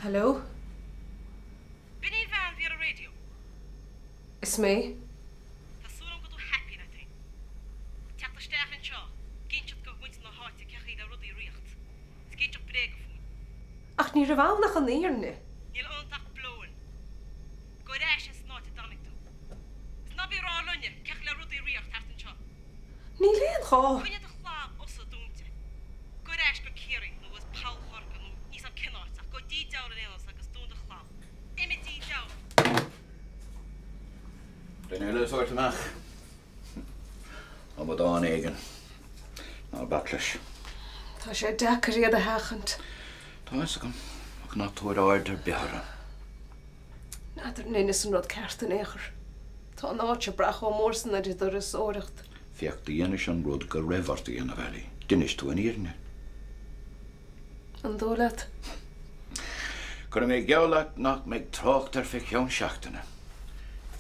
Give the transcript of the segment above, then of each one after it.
Hello? Vinny Van via the radio. It's me. Tá súram go tú happy na thing. Teachta steach an seo. Ginsead go bhaint na háite cechaí a rudí riocht. Sgéiteach brega fún. Ach, ní rafál nach an éirne. Níl antach blowen. Go réis is náte danig tú. Snabí rá lunne, cech le rudí riocht hart an seo. Ní léon chá. Gwine de chlá osa dúnte. Go réis go céirí nó was Paul Horgan nó nís an cinnáit ach go dí daw an élas agus dún de chlá. Imi dí daw. Den hele soort mag. Om het aan eigen. Nou, bakless. Tá sé deach riad a hachant. Tá is kom. Ook na toer order behar. Nadidir nénis an rud ceart an éair. Tá náte brach ó mórsan a idir is óirecht. Fiach de ene an rud go revart in valley. Din is toe in irne. An dólet. Kun me geolat nach me trocht er fik joon schachtene.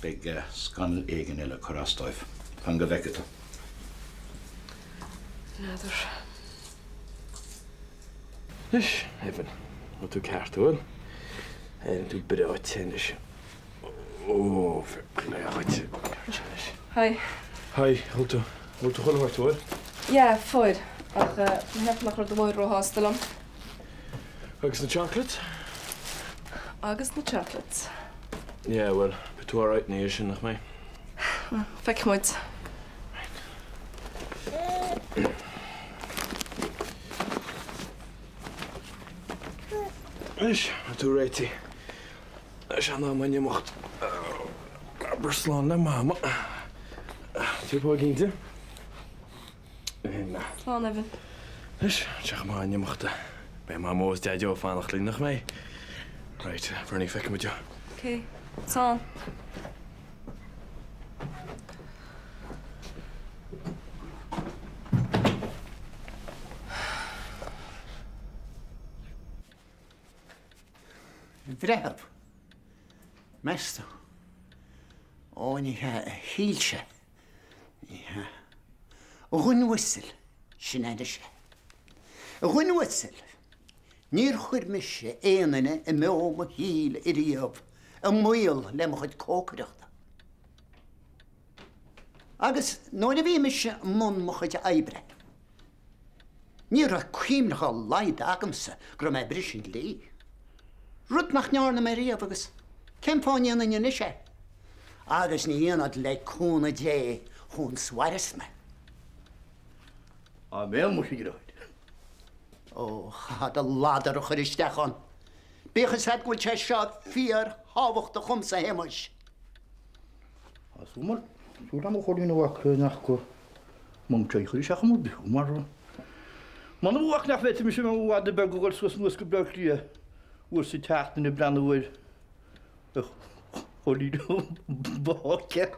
Big scanel eigen ille korastoif. Van gewekkete. Nadidir. Dus, even. Wat doe ik hard hoor. En doe brood tennis. Oh, verkleurd. Hi. Hi, Holte. Holte gewoon hard hoor. Ja, foid. Ach, we heb nog de mooi rohastelam. Agus na chocolate? Agus na chocolates. Yeah, well, but all right neer sin nach mij. Fek moit. Is, doe righty. Als je nou maar niet mocht. Berslaan naar mama. Tip wat ging het? Slaan even. Dus, zeg maar niet mocht. Bij mama was dat jou van nog nog mee. Right, voor niet vekken met jou. Oké, slaan. Vreb. Meester. Oh, niet hieltje. Ja. Een wissel. Schneidersje. Een wissel. Nier goedmisje, eenene, en me om hiel, idiop. Een moeil, lem het kookrecht. Agus, nooit wie misje, mon mag het je eibre. Nier a kwiem nog al leid agemse, grom mij brischen lee. Rut nach njarne me rief agus. Kem pan jen in je nisje. Agus ni jen at leik kone dje, hon swares me. Wel moest je eruit. Oh, ga de ladder och er stechan. Beges het goed je shot 4 havig de gomse hemmers. Asumar, sudah mau kau nak nak ko, mengcai kau siapa mau bi, umar. Mana mau nak vet misi mau ada bagul sus mus kebelak dia, ursi taht ni brand weer. Holy do, bakken.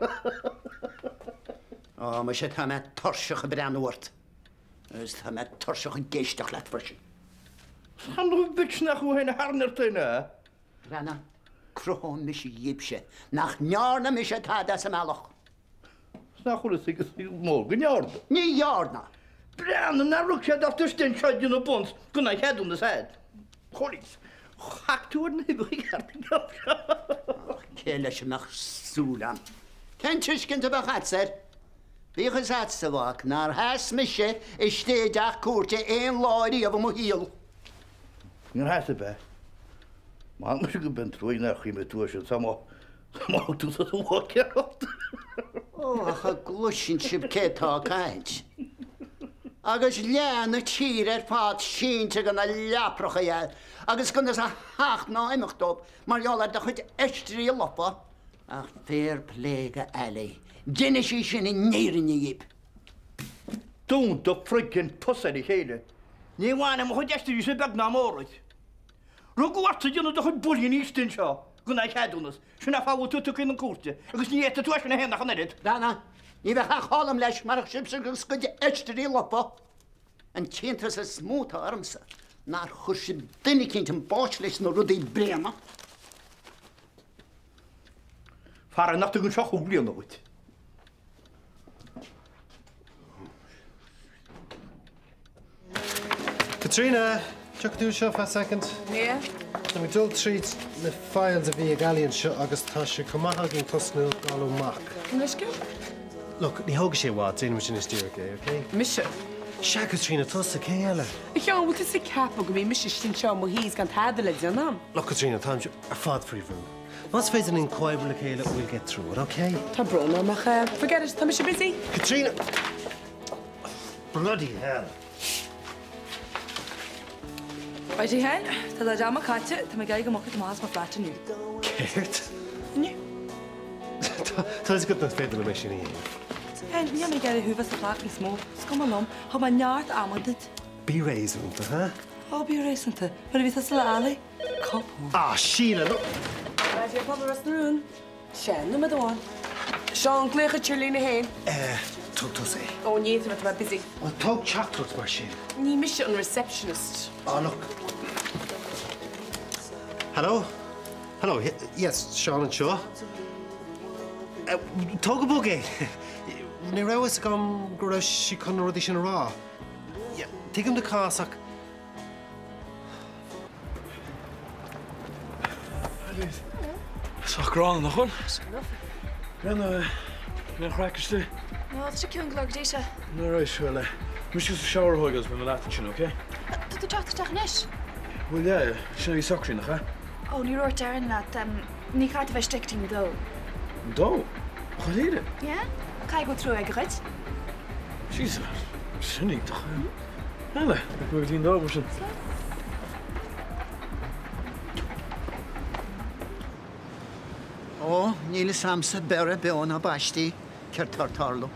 Oh, maar zit hij met torsje gebrand wordt. Dus hij met torsje gegeestig laat worden. Gaan we beetje naar hoe hij harner tenen. Rana, kroon misje jipje. Nach njarne misje ta dat ze melach. Snap hoe het is morgen jaren. Niet jarna. Brand naar rukje dat dus den schadje op ons. Kun hij het doen de zijde. Holy. Hakt u niet begrijpen. Kele mag soelan. Kentjes kunt u begatser. Wie gezet ze wak naar huis misje is de dag koortje 1 lorry op een hiel. Naar huis erbij. Maar als je bent rooi naar je met toersje, samen doet het ook kerot. Oh, ach, glusjenschip keta kaint. Agus lerne tier paat schientje gan a laproche ja. Agus kun ze hacht na imacht op, maar jalla dat het extra loppa. Ach, fair plege alley. Dinnesjes in neren jip. Don't de freaking pussy die hele. Nee, wanneer mag het extra je bek naar morgen. Rogo wat ze jullie toch een boelje niet in zo. Kun ik het doen dus. Je naar vrouw toe in een koertje. Ik is niet echt te wassen heen gaan dit. Dana, je wil gaan halen les, maar ik schip kun je extra loppa. En tjent is een smoot armse. Naar goede dinnekint een boosles naar die brema. Varen nacht een schach hoe blij nooit. Katrina, check do show for a second. Yeah. Na mi dul tríd na fáil a bhí a galíonn seo agus tá sé cumaithe gin tosnúil gáú mac. Nuisce? Look, ní thóga sé bhád, déanam sin is dúragé, OK? Mise. Seachas trína tosa céile. Ceann bhfuil is ceappa go bhí mis sin seo mo híos gan táda le deanam. Look, Katrina, táim ar fád faoi bhrú. Más féidir in coibh le chéile we'll get through it, OK? Tá brona amach forget it, tá mis busy. Katrina! Bloody hell. Oeddi hen, ta da jama caite, ta me gael gymwch mas ma flat yn nhw. Cert? Ni. Tá's go na féidir le mé sin í. Hen, ni am ei gael hwfas y flat yn smó. Sgom alom, ha ma nhart amandyd. Bí réisúnta, ha? O, bi reisanta. Fyr fydd as lali. Cop. Ah, Sheila, look! Oeddi pobl ras na rŵn. Sien, na madón. Sean, glécha Charlene hain. Tug sé. Ó, níos me tá busy. Well, tug chatras mar sin. Ní mis an receptionist. Oh, look. Hello? Hello, yes, Sean and Shaw. Tug a bugé. Ní raibh gom go raibh si chun rudaí sin rá. Tuigim de cásach. Sacrán nach chun? Gan chraiciste? No, it's a cún glog dísa. No rééis le. Mu go seir thugus me láta sin, OK? Tá teach nes? Bhfuil é, sinna í sacrí nach cha? Ó, ní roiir dearan le ní chaid bheith sticting dó. Dó? Chaléide? Yeah? Cai go trú ag chuid? Jesus, sinnig doch. Hele, ik wil die daar zijn. Ó, níl samsa bere beón a baistí ceir tartarlú.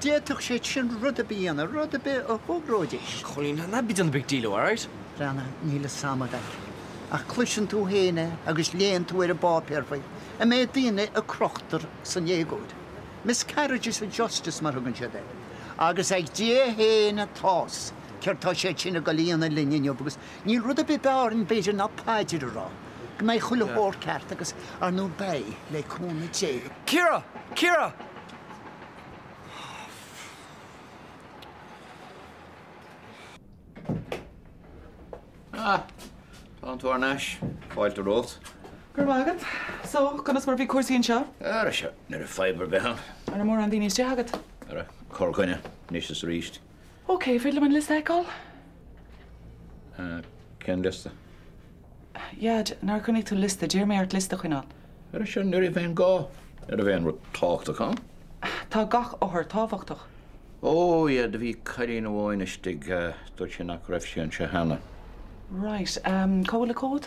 Déach sé sin rud a bíanana, rud a bit a thugróidis. Colleen, that be done a big deal, all right? Rana, níl samada. A cluisin tú héine agus léon tú ar a bápéirfaid. A mé daine a crochtar san éagóid. Miscarriages of justice mar thugann sé dé. Agus ag dé héine tás ceir tá sé sinna go líonna linne agus níl rud a bit beárin beidir na páidir rá. Go mé chuile hór ceart agus ar nó bé le cúna dé. Kira! Kira! Ah, tá tú ar neis, fáilte rót. Gyrwagad. So, gynnas mor fi cwrsi yn sio? Ar se, nar a fiber behan. Ar y mor an ddyn hagad. Ar a corcoine, nis is ríist. OK, fydd lyma'n list egol? Cen lista. Iad, na'r cwnig to list, dyr me art list chwynol. Ar se, nar i fein gá. Ar a fein rwyd tácht ac am. Ta gach o'r táfachtach. O, ie, dy fi cair'n o oen ystig dod sy'n ac ref sy'n se hana. Right, cwbl y cod?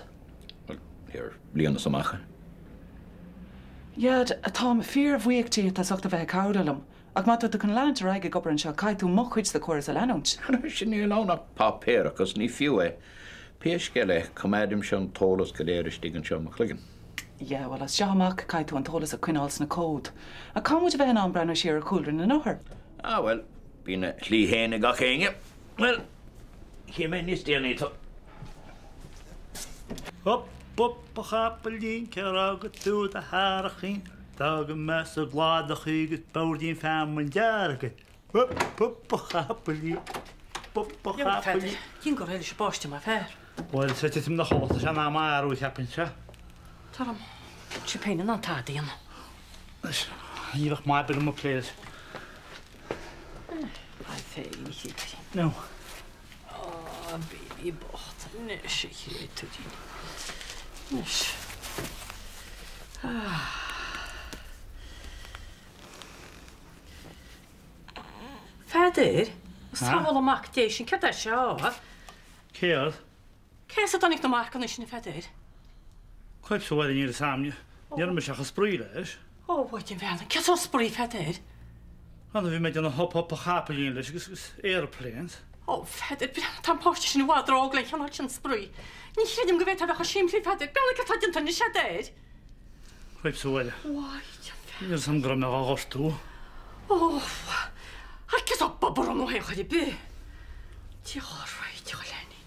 Wel, i'r lian os amacha. Iad, Tom, ffyr fwyag ti ta socht a fe cawdalum. Ac ma dod yn lan raig y gobr yn sio cael tu mochwyd dy cwrs y lanwnt. Ar sy'n ni lawn a pa per, acos ni fiw e. Piesgele, comedim sy'n tolos gader ystig yn sy'n machlygin. Ie, wel, as siamach cael tu an tolas y cwynals na cod. A cam wyd fe yn ambran o sir y cwlryn yn ochr? Ah, wel, by'n lli hen y gach einge. Wel, chi mynd nis di anna to. Hop, a chapelín cear agad túd a háiricín, tá go mes a gláadach chuigad bawrdín feamman dearagad. Hop, a chapelín. Cyn gorau eisiau bostio ma fer. Wel, sut ydym na chota sy'n am arw chapin sa? Taram, ti pein yn antadi yma. Hifach mai bydd yma pleid. Ai fein i chi ti. No. O, baby bot, nes i chi tu di. Nes. Feder, os tafol o mac di eisiau cyd eisiau o. Ceir? Ces ydyn ni'n mac o'n eisiau feder? Clyp sy'n wedyn i'r samni. Ni'r mynd siach ysbryd eis. O, wedyn fel, ces o sbri feder? Ond fi mynd yn hop a chapelín leis gys airplanes. O, feder, tam postio sy'n i wadro o gleich o'n o'r sbri. Ni chi ddim gyfeith ar eich o simli feder, bel y gyffredin tyn eisiau der? Clyp sy'n wedyn. Waith, feder. Ni'r samgrym ag agostw. O, ac ys o bobr o'n nhw hech wedi by. Diolch o'r rhaid, diolch o Lenny.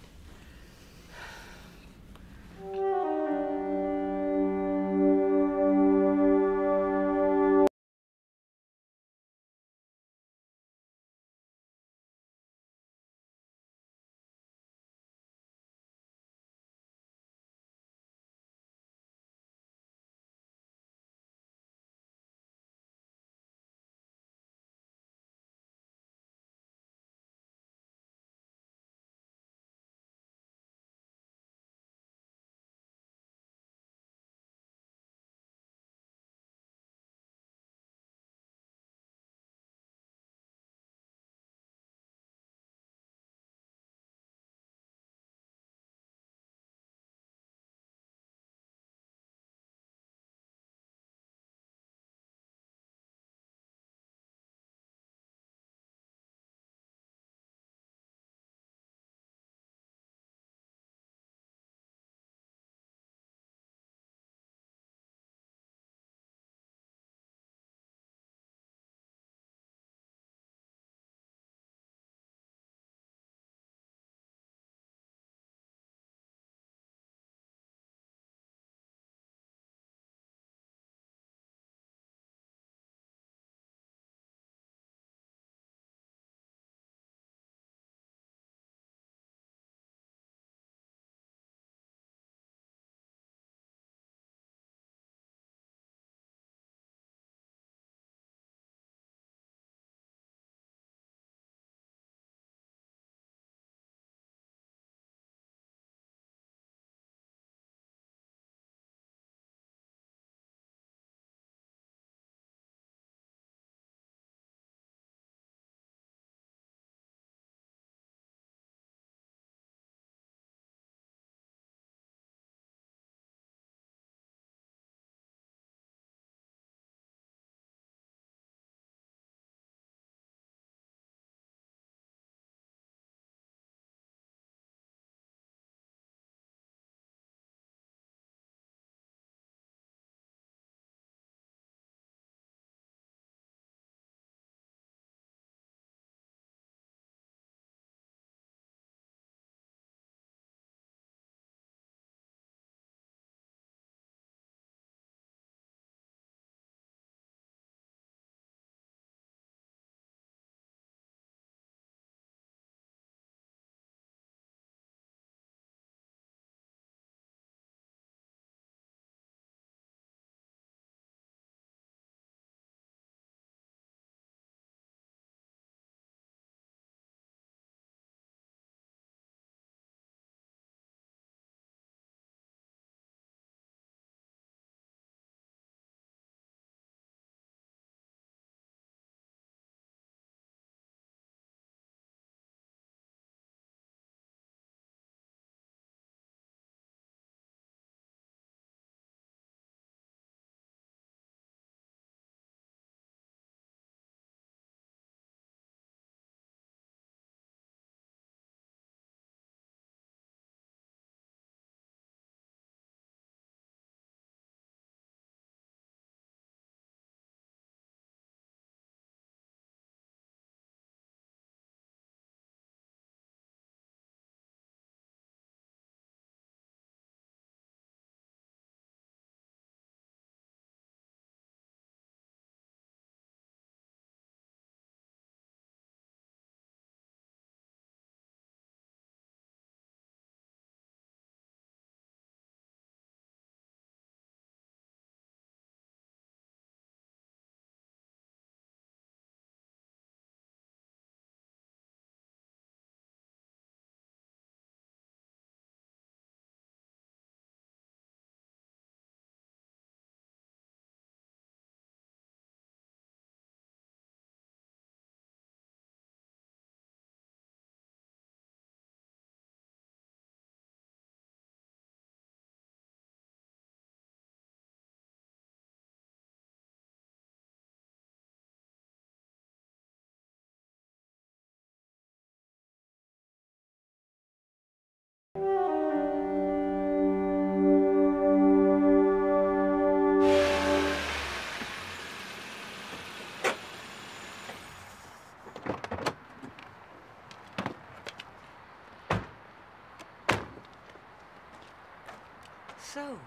So,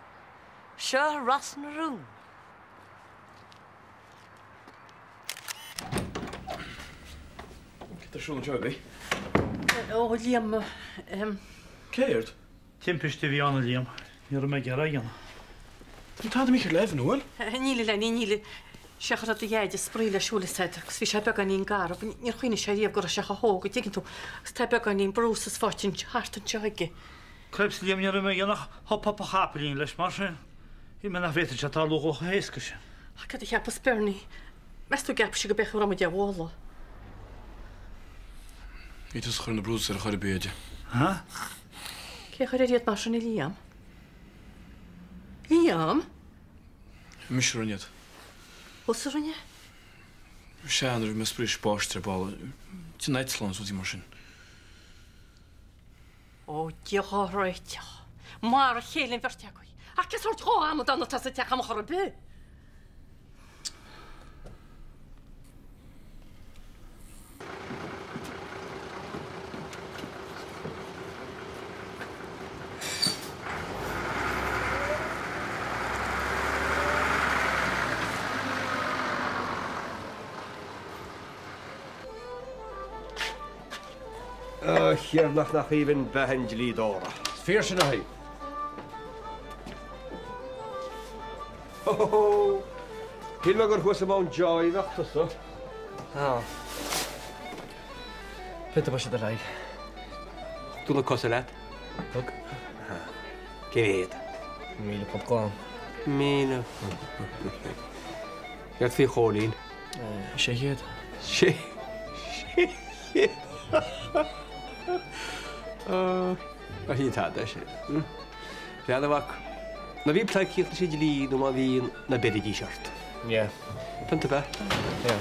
sure, Ross in the room. Get the shoulder job, eh? Oh, Liam, Cared? Timpist fi an Liam. You're a megara again. You had me leven, wel? Níle, seachar at the spríle siúlasaid, agus bhí sé beag an íon gar, níor chuoine sé riamh go se hóga, dígann tú, gus tá beag an íon brúsas fátin hartan teige. Krebs Liam you're a megara hoppa pa hapelin leis mar sin. Hi men a veter se tá logo héisca sin. A cad ich heap a sperni. Mes tú gap si go bechar am a deabhála. It is chur na brús ar a chuir béide. Ha? Cé chuir riad mar sin i Liam? Liam? Misruniad. Os ar rinne? Seanir me sprí spástre ball. Tí Nightlands útí mar sin. Ó, diolch roiite. Mar a chélim verteagoi. Ac ys o'r tro am o dan o tas y teach am ochr y by. Chearnach nach even behenjlí dóra. Fear sin a Ho! Hil me gur chuas am joy nachtas o. Pynta ba si dy rai. Dwi'n cos y led. Look. Gyd. Mil pop glan. Mina. Gert fi cholín. Sé héad. Sé. A hí tá sé. Readhach. Na bhí pleiciíocht sé lí nó má bhíon na bedigí seart. Yeah. Punta be? Yeah.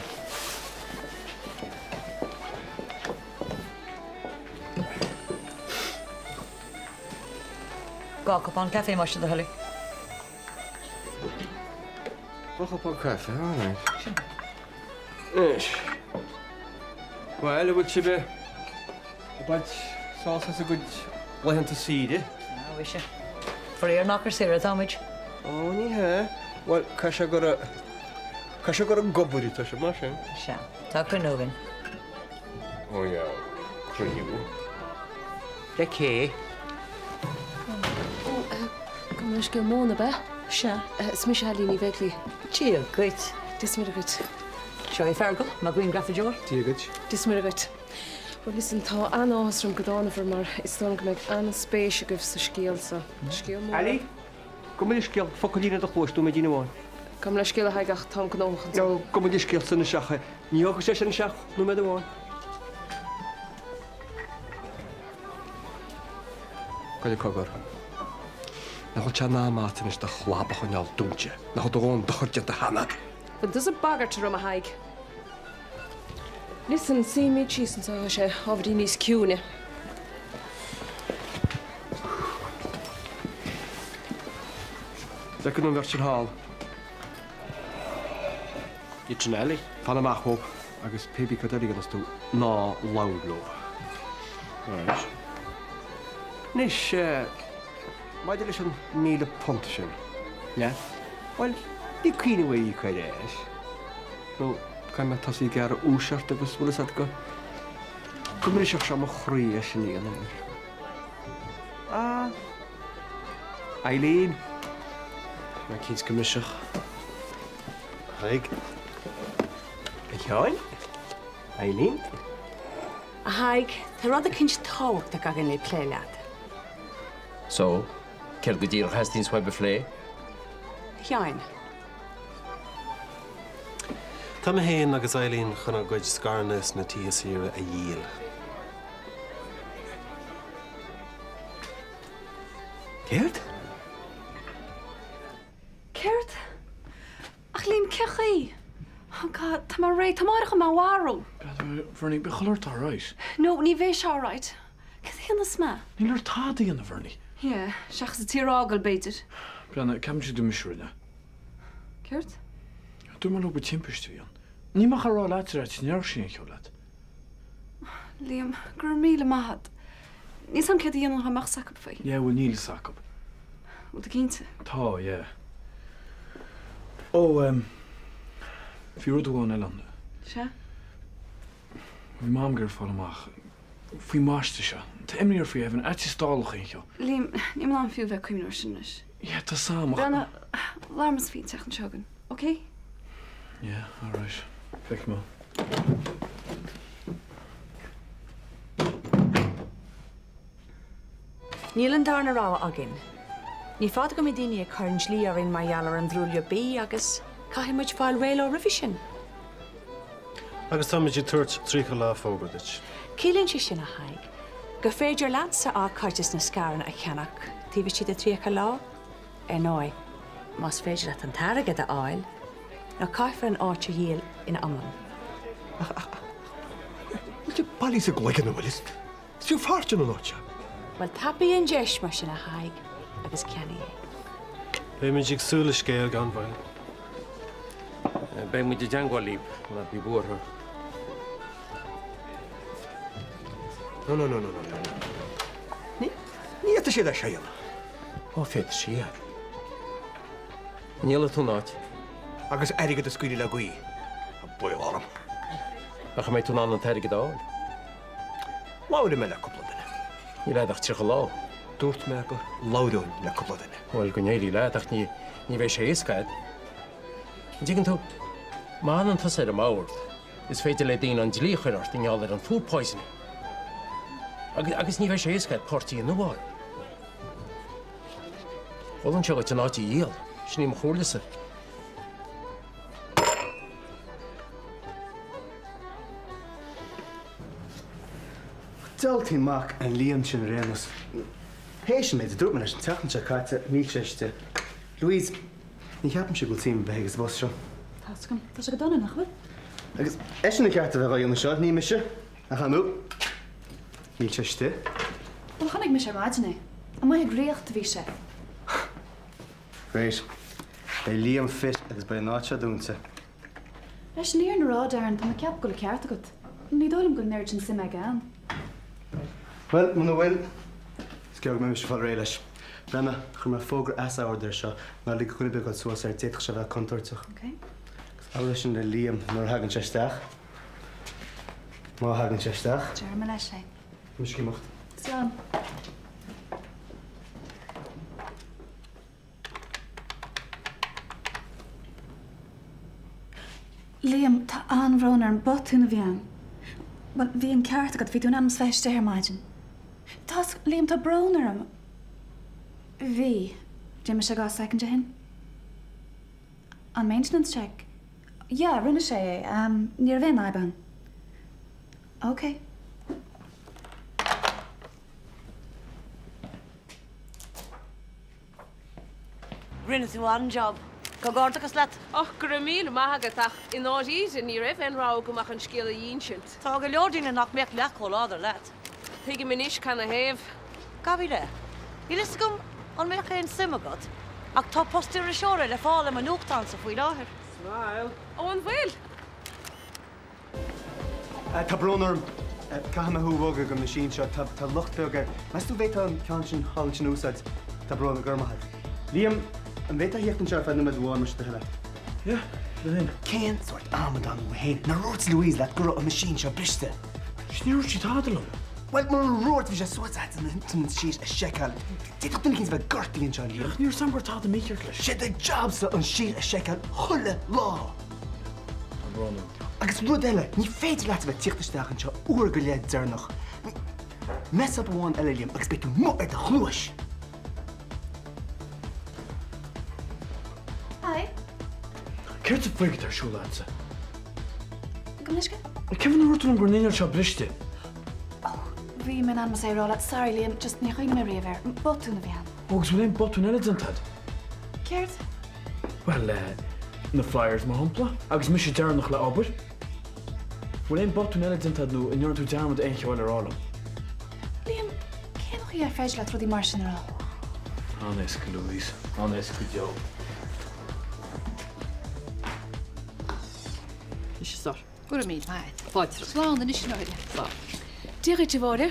Gá cupán café mar sin heli. Bach op café, alright. Ish. Well, would she be? But sauce has a good lehan to see it. No, wish you. For your knocker Sarah damage. Oh, yeah. Well, Kasha got a gobbery to she machine. Sha. Talk to Nogan. Oh yeah. Crazy. Okay. Kom leis go móna be? Se, smis helíní bheitli. Tío, great. Dis mir gut. Seo fergal, má gwyn graffa joor. Tío gut. Dis mir gut. Well, listen, tá anásrum godána for mar is don go meid an spéise goh sa scéal sa. Scéal móna. Ali, kom maar eens scéal fokkelína do chóistú me dína bháin. Kom leis scéal a haigach tá gnóchan. No, kom maar eens scéal san na seacha. Ní hogus sé san seach nó me do bháin. Coile cogur. Na ho tjana mátin is de chlabach an al dúntje. Na ho dogon dochortje de hanna. But there's a bagger to rum a haig. Listen, see me cheese and so she over níos ciúne. Zeker an versin hall. Itchnelli, Panamach hoop, agus pebi caderigan as tú ná laungló. Right. Nis, maid leis an míle ponta sin. Yeah? Well, ní cuine wei caid éis. No, caim me tasí gar úsart agus bhfuil sad go. Cumir seach sem a chrí sin í an Eileen. Maar kies commissie. Haig. Join? Eileen? A haig, tá rud a cinint táhacht a gagan le pléilead. So, ceir go dtír has tín swaib a flé? Cheáin. Tá me héin agus Eileen chuna goid scarnas na tíosíre a díal. Céirt? Céirt? Ach líon cechaí. Oh God, tá mar ré, tá marach am warú. Vernig, be choir tá reis. No, ní bhéis áráid. Cad híanana sma? Níl ar tádaí an na Vernig. Yeah, seach sa tírágal beidir. Brenna, cam si do misrúine. Céirt? Dú mar lobe timpistú an. Ní mar rá látir at near sin cheolad. Liam, gur míle mahad. Nís an cad íanana ha mach sacab fai. Ja, bhfuil níl sacab. Bhfuil a cínte? Tá, yeah. Ó, fi rud bháin eile. Se? Bhí mám gur fáil amach. Fhí máiste se. Tá imníar fí an etí stálach incho. Liam, ní an fiú bheith cuimúir sin leis. Yeah, tá samach. Brenna, larmas fí teach an segan, okay? Yeah, all right. Fic mo. Níl an darna rá agin. Ní fád go mé daine chuann slí ar in maialar an drúlia bí agus caiimiid fáil réile rifi sin. Agus tá muidir tuairt trícha lá fógadit. Cílíonn si sin a haig. Go féidir leatsa á cartas na scaran a cheannach, tíbh siad a trícha lá? Nói, más féidir le an taragad a áil, na caithfar an áte dhéal in amman. Muidir bailí sa glegan bhfuilis. Fiú fáirte an áte. Well, tapaí an deis mar sin a haig agus ceanna é. Bé muidir súla scéal gan bhain. Bé muidir deangáilíb le bí bútha. No. Ní éta sé le séal. Ó féidir siad. Níla tú náid. Agus airigad a scuúile le gaí. A buil orm. A cha méid tú ná an teirigad áil. Láide me le cúpla duine. Ní leidach trícha lá. Dúirt me go láúin le cúpla duine. Bhfuil go néirí leidach ní bheith sé éascaid. Dígann tú, má an tas ar a máirt, is féidir le daon an dlíochairt in eall ar an food poisoning. Agus ní bheith sé éascaid páirtíí an nóháil. Bhil an teagat an áití díal, sin ní mo chóirlasa. Daltaí mac an Liam sin rémas. Hééis méid a dúirt me leis an teachan se caite mílte. Louise, ní cheapan se go tíim begus bos seo. Táscam, tá se go donna nach bhfuil? Agus éis na cearta bheith dhéanana seo, ní meise a chanú. Mílte. Well, chanig me sé ráidne. A mai ag réocht bhí sé. Réis, é Liam fit agus ba náte dúnta. Leis níor na rád an tá ceap go le ceart agat. Ní dólam go neirt an sim gan. Well, muna bhfuil, sceag me fáil ré leis. Brenna, chur mar fógra as áidir seo, ná lí chuna beag suas ar déach se bheith contortach. Á sin le Liam nóair hagann seisteach. Má hagann seisteach. Dear me leis sé. Mis címocht. Slán. Liam, tá anhrón ar an botún a bhíán. Well, bhí an ceart agad bhí dún am sveiste ar maidin. Tás, Liam, tá brón ar am. Bhí. Dé me se gá second hin? An maintenance check? Ja, rinne sé, níor bhéin aiban. Okay. Rinne tú an job. Go gáirteachas leat? Och, gur míle maithagatach in áíise ní raibh an rá gomach an scéal a dhéint. Tá go leordíine nach meach leachil áidir leat. Thuige minis canna héamh. Gabhí le. Í lis gom an meach éon simagad. Ach tá postíir a seoir le fáil am an nuachtáin sa faoi láthir. Smáil. Ó an bhfuil. Tá brónarm, caithna thuúbhaga go na sin seo tá lucht beagar. Mas tú bhéit an ceann sin hall sin úsáid tá bróna gurmathad. Liam, an bhéit a hiachtann seo fed na mid bháin mar le. Yeah, le Cén sort amad an héin. Na ruirt Louise leat gur an machine seo briste. Sníúir si tádalam. Well, mar ruirt bhí sé suasáid an síos a seáil. Tíach duna cinn bheith gortaíonn seo Liam. Níor sambar tá a míir leis. Sé de jobsa an síos a seáil chulle lá. An brona. Agus rud eile, ní féidir leat bheith tíochtasteach an seo uair go léad dearnach. Mess up bháin eile Liam agus beitú mo ar de chlúis. Hi. Ceirt a foiigh ar siúlása. Go leisce? Ceann ruúm gur níar seo briste. Bhí me an sé rála, sorry Liam, just ní chuig me réomhar, botún a bhíán. Agus bhfuil éon botún eile an tad? Ceirt? Well, na flyers má hampla, agus mis sé dearnach le obair. Bhfuil éon botún eile an tad nó in dúir tú dearmad éon cheáil arálam. Liam, cé nach ar féidir le trúdí mar sin rá? Anesca, Louise. Anesca, Joe. Is sor. Gur míid mai. Fáid slán in is nóide. Fá. Díirite bhre?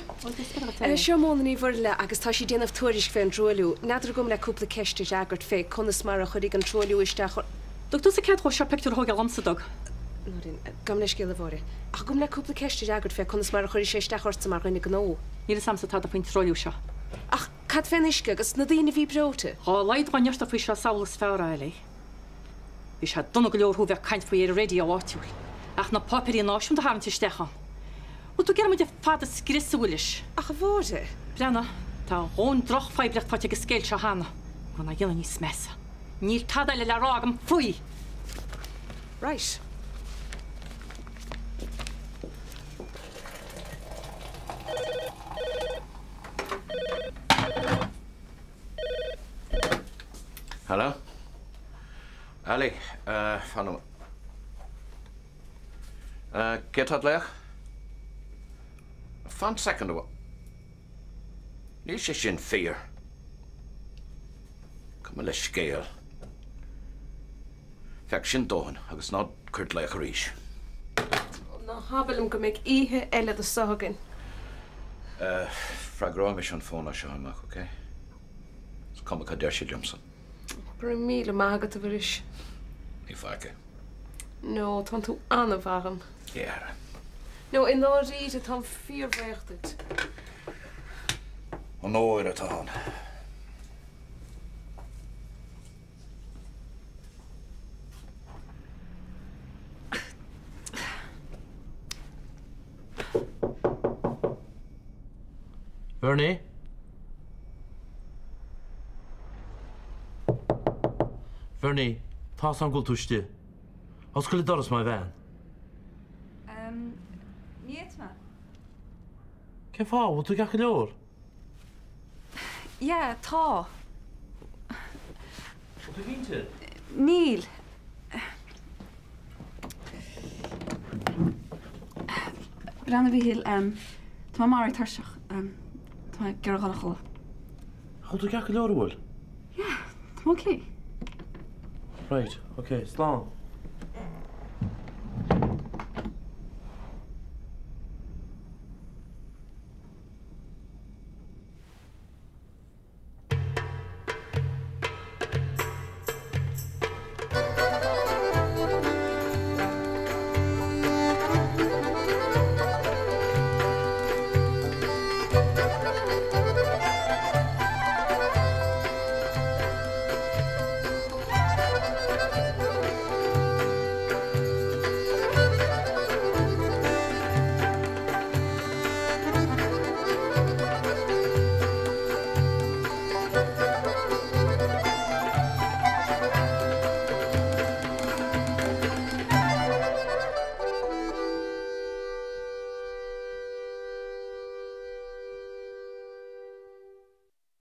Seo móna í bhir le agus tá sí déanamh tuairis fé an troú, nadidir gom le cúpla ceiste agart fé chunas mar a chuirí an troú isteach. Dú sa cead se picú thug amsadag. Gam leis céile bhre. Ach gom le cúpla ceiste agart fé chunas mar a chuirí sé isteachirta mar chuinnig nó. Ní samsa tá a faoin troú seo. Ach cad fénisce agus na daine bhí breota. Tá leid ganneasta faoi se saolas fearra eile. Bhí se donna go leorthú bheith caiint faoi ar réo áitiúil. Ach na papírí náisiúm de háanta istechan. U tú gear muide fada scrisúlis. Ach bhre? Brenna, tá hón droch feibrecht fáte go scéil se hána. Gona dhéile níos mesa. Níl tadaile le rágam faoi. Right. Hello? Ali, fanno. Get had lech? Fan second of what? Ní sé sin fear. Come le scéal. Feic sin dóhan agus ná cuirt le a ríis. Ná habalm go méid ihe eile a ságan. Fragráim is an fóna seo amach, okay? Come a deir sé Johnson. Br míle mágad a bhiris. Ní faice. No, tá tú anna bhagam. Éar. No, in áríide tá fíorhhéachtat. An óir atá. Bernie? Bernie, tá an gúil túiste. Os go le doras mai bhean. Níiad me? Cé fá, bhil tú gacha leor? Ja, tá. Tú gínte? Níl. Brenna bhí hil, tá mar tarseach, tá gur gala chola. Chú tú gacha leor bhfuil? Ja, tá oké. Right, okay, slán.